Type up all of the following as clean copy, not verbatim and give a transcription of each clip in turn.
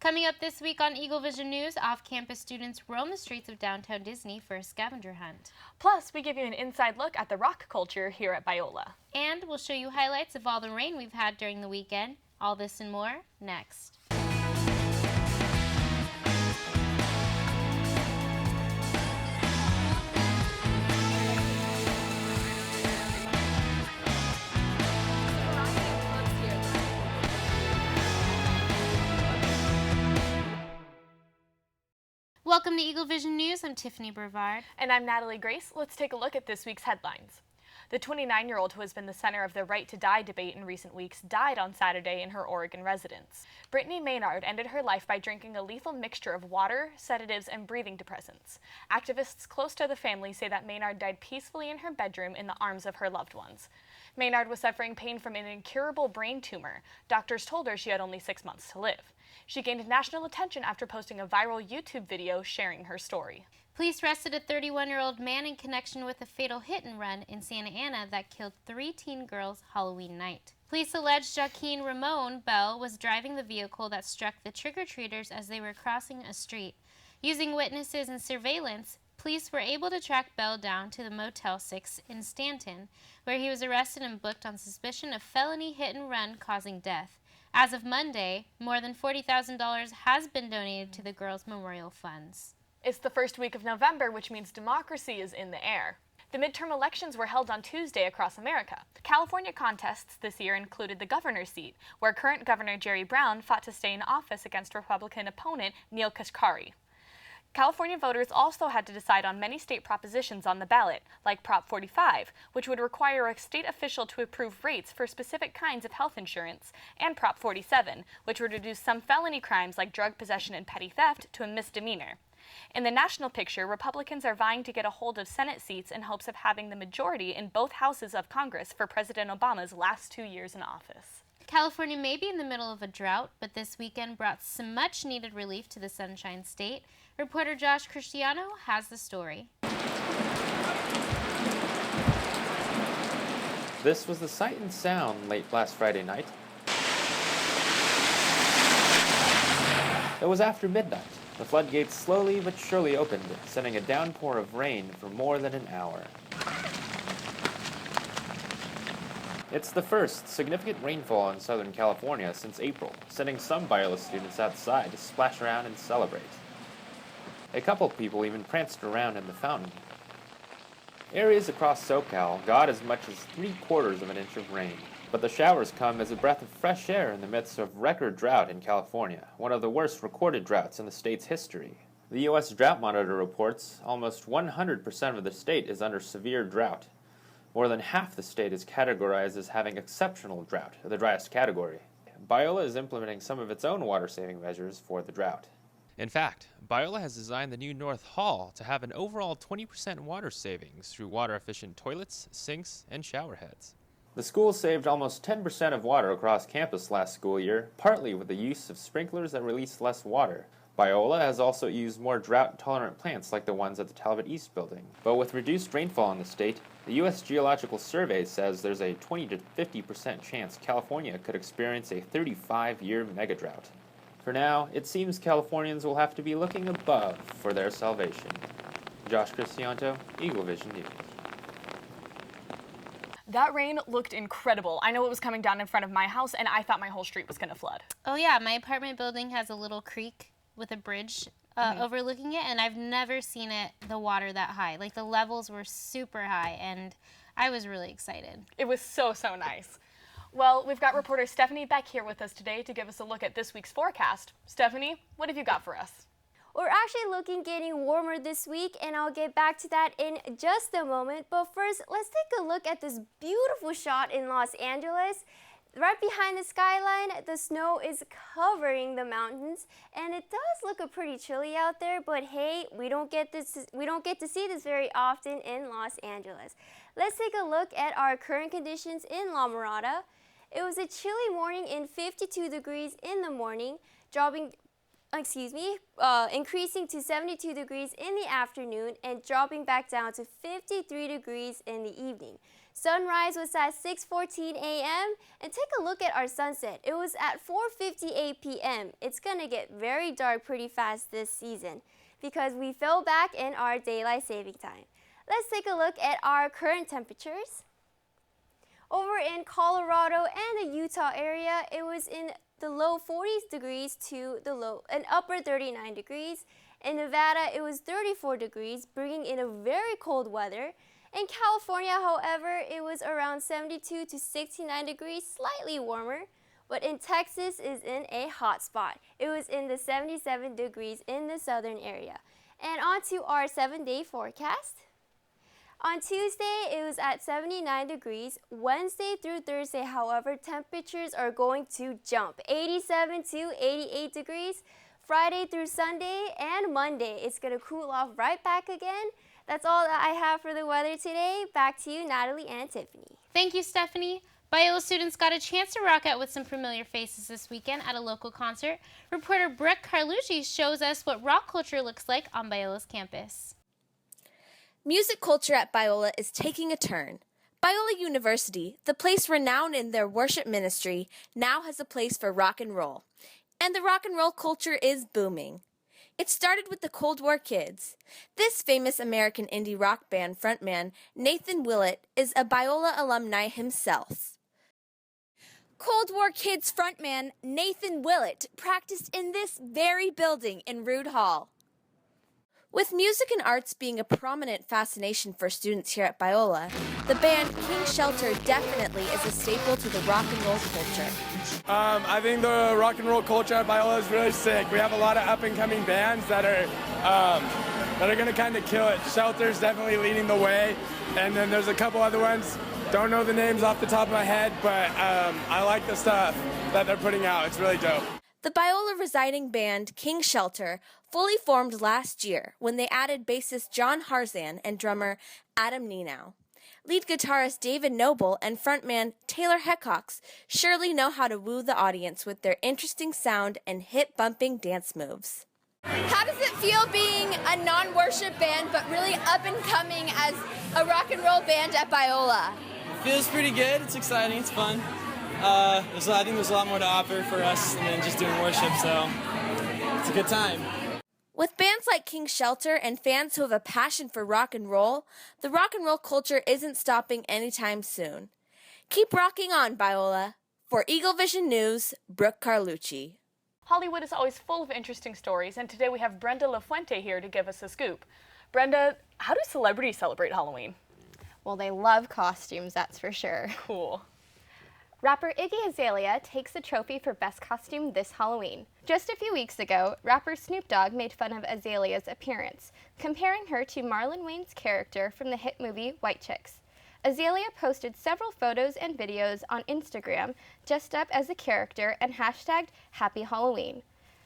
Coming up this week on Eagle Vision News, off-campus students roam the streets of downtown Disney for a scavenger hunt. Plus, we give you an inside look at the rock culture here at Biola. And we'll show you highlights of all the rain we've had during the weekend. All this and more, next. Welcome to Eagle Vision News. I'm Tiffany Brevard. And I'm Natalie Grace. Let's take a look at this week's headlines. The 29-year-old who has been the center of the right to die debate in recent weeks died on Saturday in her Oregon residence. Brittany Maynard ended her life by drinking a lethal mixture of water, sedatives, and breathing depressants. Activists close to the family say that Maynard died peacefully in her bedroom in the arms of her loved ones. Maynard was suffering pain from an incurable brain tumor. Doctors told her she had only 6 months to live. She gained national attention after posting a viral YouTube video sharing her story. Police arrested a 31-year-old man in connection with a fatal hit-and-run in Santa Ana that killed 3 teen girls Halloween night. Police alleged Joaquin Ramon Bell was driving the vehicle that struck the trick-or-treaters as they were crossing a street. Using witnesses and surveillance, police were able to track Bell down to the Motel 6 in Stanton, where he was arrested and booked on suspicion of felony hit-and-run causing death. As of Monday, more than $40,000 has been donated to the girls' memorial funds. It's the first week of November, which means democracy is in the air. The midterm elections were held on Tuesday across America. California contests this year included the governor's seat, where current Governor Jerry Brown fought to stay in office against Republican opponent Neil Kashkari. California voters also had to decide on many state propositions on the ballot, like Prop 45, which would require a state official to approve rates for specific kinds of health insurance, and Prop 47, which would reduce some felony crimes like drug possession and petty theft to a misdemeanor. In the national picture, Republicans are vying to get a hold of Senate seats in hopes of having the majority in both houses of Congress for President Obama's last 2 years in office. California may be in the middle of a drought, but this weekend brought some much-needed relief to the Sunshine State. Reporter Josh Cristiano has the story. This was the sight and sound late last Friday night. It was after midnight. The floodgates slowly but surely opened, sending a downpour of rain for more than an hour. It's the first significant rainfall in Southern California since April, sending some Biola students outside to splash around and celebrate. A couple people even pranced around in the fountain. Areas across SoCal got as much as 3/4 of an inch of rain. But the showers come as a breath of fresh air in the midst of record drought in California, one of the worst recorded droughts in the state's history. The U.S. Drought Monitor reports almost 100% of the state is under severe drought. More than half the state is categorized as having exceptional drought, the driest category. Biola is implementing some of its own water-saving measures for the drought. In fact, Biola has designed the new North Hall to have an overall 20% water savings through water-efficient toilets, sinks, and shower heads. The school saved almost 10% of water across campus last school year, partly with the use of sprinklers that released less water. Biola has also used more drought-tolerant plants like the ones at the Talbot East building. But with reduced rainfall in the state, the U.S. Geological Survey says there's a 20 to 50% chance California could experience a 35-year megadrought. For now, it seems Californians will have to be looking above for their salvation. Josh Cristiano, Eagle Vision News. That rain looked incredible. I know it was coming down in front of my house, and I thought my whole street was going to flood. Oh yeah, my apartment building has a little creek with a bridge overlooking it, and I've never seen the water that high. Like, the levels were super high, and I was really excited. It was so nice. Well, we've got reporter Stephanie Beck here with us today to give us a look at this week's forecast. Stephanie, what have you got for us? We're actually looking getting warmer this week, and I'll get back to that in just a moment. But first, let's take a look at this beautiful shot in Los Angeles. Right behind the skyline, the snow is covering the mountains, and it does look pretty chilly out there, but hey, we don't get to see this very often in Los Angeles. Let's take a look at our current conditions in La Mirada. It was a chilly morning in 52 degrees in the morning, increasing to 72 degrees in the afternoon and dropping back down to 53 degrees in the evening. Sunrise was at 6:14 a.m. and take a look at our sunset. It was at 4:58 p.m. It's gonna get very dark pretty fast this season because we fell back in our daylight saving time. Let's take a look at our current temperatures. Over in Colorado and the Utah area, it was in the low 40s degrees to an upper 39 degrees. In Nevada, it was 34 degrees, bringing in a very cold weather. In California, however, it was around 72 to 69 degrees, slightly warmer. But in Texas is in a hot spot. It was in the 77 degrees in the southern area. And on to our 7-day forecast. On Tuesday, it was at 79 degrees. Wednesday through Thursday, however, temperatures are going to jump. 87 to 88 degrees. Friday through Sunday and Monday, it's going to cool off right back again. That's all that I have for the weather today. Back to you, Natalie and Tiffany. Thank you, Stephanie. Biola students got a chance to rock out with some familiar faces this weekend at a local concert. Reporter Brooke Carlucci shows us what rock culture looks like on Biola's campus. Music culture at Biola is taking a turn. Biola University, the place renowned in their worship ministry, now has a place for rock and roll. And the rock and roll culture is booming. It started with the Cold War Kids. This famous American indie rock band frontman, Nathan Willett, is a Biola alumni himself. Cold War Kids frontman Nathan Willett practiced in this very building in Rood Hall. With music and arts being a prominent fascination for students here at Biola, the band King Shelter definitely is a staple to the rock and roll culture. I think the rock and roll culture at Biola is really sick. We have a lot of up-and-coming bands that are going to kind of kill it. Shelter's definitely leading the way, and then there's a couple other ones. Don't know the names off the top of my head, but I like the stuff that they're putting out. It's really dope. The Biola residing band King Shelter fully formed last year when they added bassist John Harzan and drummer Adam Nenow. Lead guitarist David Noble and frontman Taylor Hecox surely know how to woo the audience with their interesting sound and hip-bumping dance moves. How does it feel being a non-worship band but really up-and-coming as a rock and roll band at Biola? Feels pretty good. It's exciting. It's fun. I think there's a lot more to offer for us than just doing worship, so it's a good time. With bands like King Shelter and fans who have a passion for rock and roll, the rock and roll culture isn't stopping anytime soon. Keep rocking on, Biola. For Eagle Vision News, Brooke Carlucci. Hollywood is always full of interesting stories, and today we have Brenda LaFuente here to give us a scoop. Brenda, how do celebrities celebrate Halloween? Well, they love costumes, that's for sure. Cool. Rapper Iggy Azalea takes the trophy for Best Costume this Halloween. Just a few weeks ago, rapper Snoop Dogg made fun of Azalea's appearance, comparing her to Marlon Wayne's character from the hit movie White Chicks. Azalea posted several photos and videos on Instagram dressed up as a character and hashtagged Happy Halloween.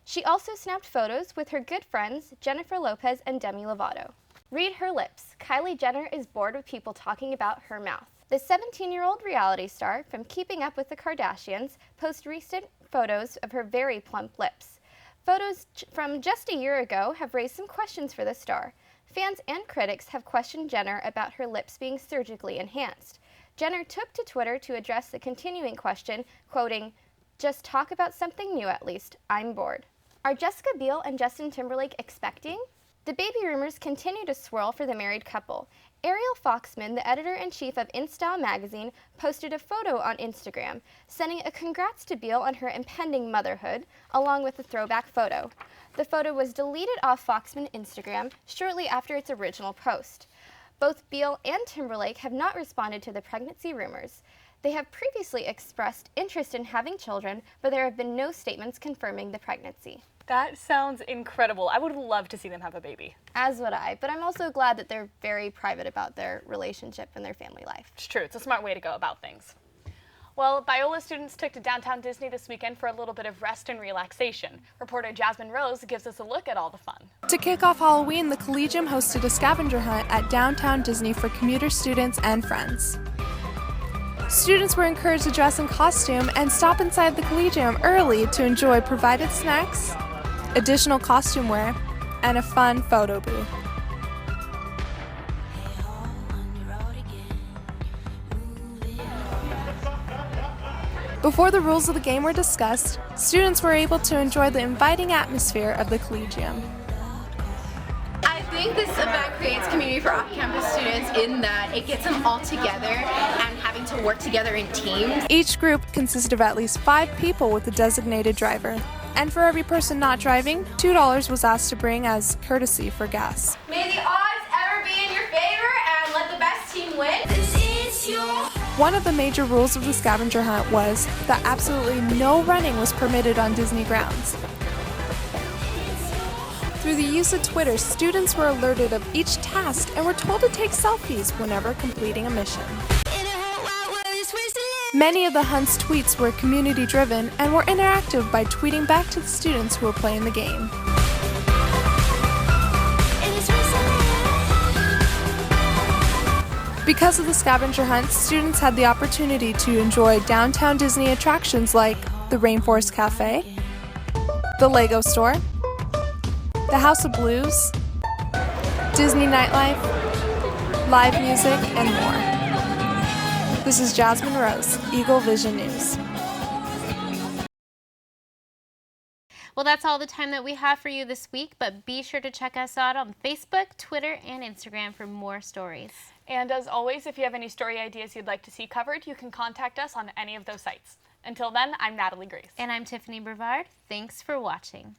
She also snapped photos with her good friends Jennifer Lopez and Demi Lovato. Read her lips. Kylie Jenner is bored with people talking about her mouth. The 17-year-old reality star from Keeping Up with the Kardashians posts recent photos of her very plump lips. Photos from just a year ago have raised some questions for the star. Fans and critics have questioned Jenner about her lips being surgically enhanced. Jenner took to Twitter to address the continuing question, quoting, "Just talk about something new at least. I'm bored." Are Jessica Biel and Justin Timberlake expecting? The baby rumors continue to swirl for the married couple. Ariel Foxman, the editor-in-chief of InStyle magazine, posted a photo on Instagram, sending a congrats to Biel on her impending motherhood, along with a throwback photo. The photo was deleted off Foxman Instagram shortly after its original post. Both Biel and Timberlake have not responded to the pregnancy rumors. They have previously expressed interest in having children, but there have been no statements confirming the pregnancy. That sounds incredible. I would love to see them have a baby. As would I, but I'm also glad that they're very private about their relationship and their family life. It's true. It's a smart way to go about things. Well, Biola students took to downtown Disney this weekend for a little bit of rest and relaxation. Reporter Jasmine Rose gives us a look at all the fun. To kick off Halloween, the Collegium hosted a scavenger hunt at downtown Disney for commuter students and friends. Students were encouraged to dress in costume and stop inside the Collegium early to enjoy provided snacks, additional costume wear, and a fun photo booth. Before the rules of the game were discussed, students were able to enjoy the inviting atmosphere of the Collegium. I think this event creates community for off-campus students in that it gets them all together and having to work together in teams. Each group consisted of at least 5 people with a designated driver. And for every person not driving, $2 was asked to bring as courtesy for gas. May the odds ever be in your favor and let the best team win. One of the major rules of the scavenger hunt was that absolutely no running was permitted on Disney grounds. Through the use of Twitter, students were alerted of each task and were told to take selfies whenever completing a mission. Many of the hunt's tweets were community-driven and were interactive by tweeting back to the students who were playing the game. Because of the scavenger hunt, students had the opportunity to enjoy downtown Disney attractions like the Rainforest Cafe, the Lego Store, the House of Blues, Disney nightlife, live music, and more. This is Jasmine Rose, Eagle Vision News. Well, that's all the time that we have for you this week, but be sure to check us out on Facebook, Twitter, and Instagram for more stories. And as always, if you have any story ideas you'd like to see covered, you can contact us on any of those sites. Until then, I'm Natalie Grace. And I'm Tiffany Brevard. Thanks for watching.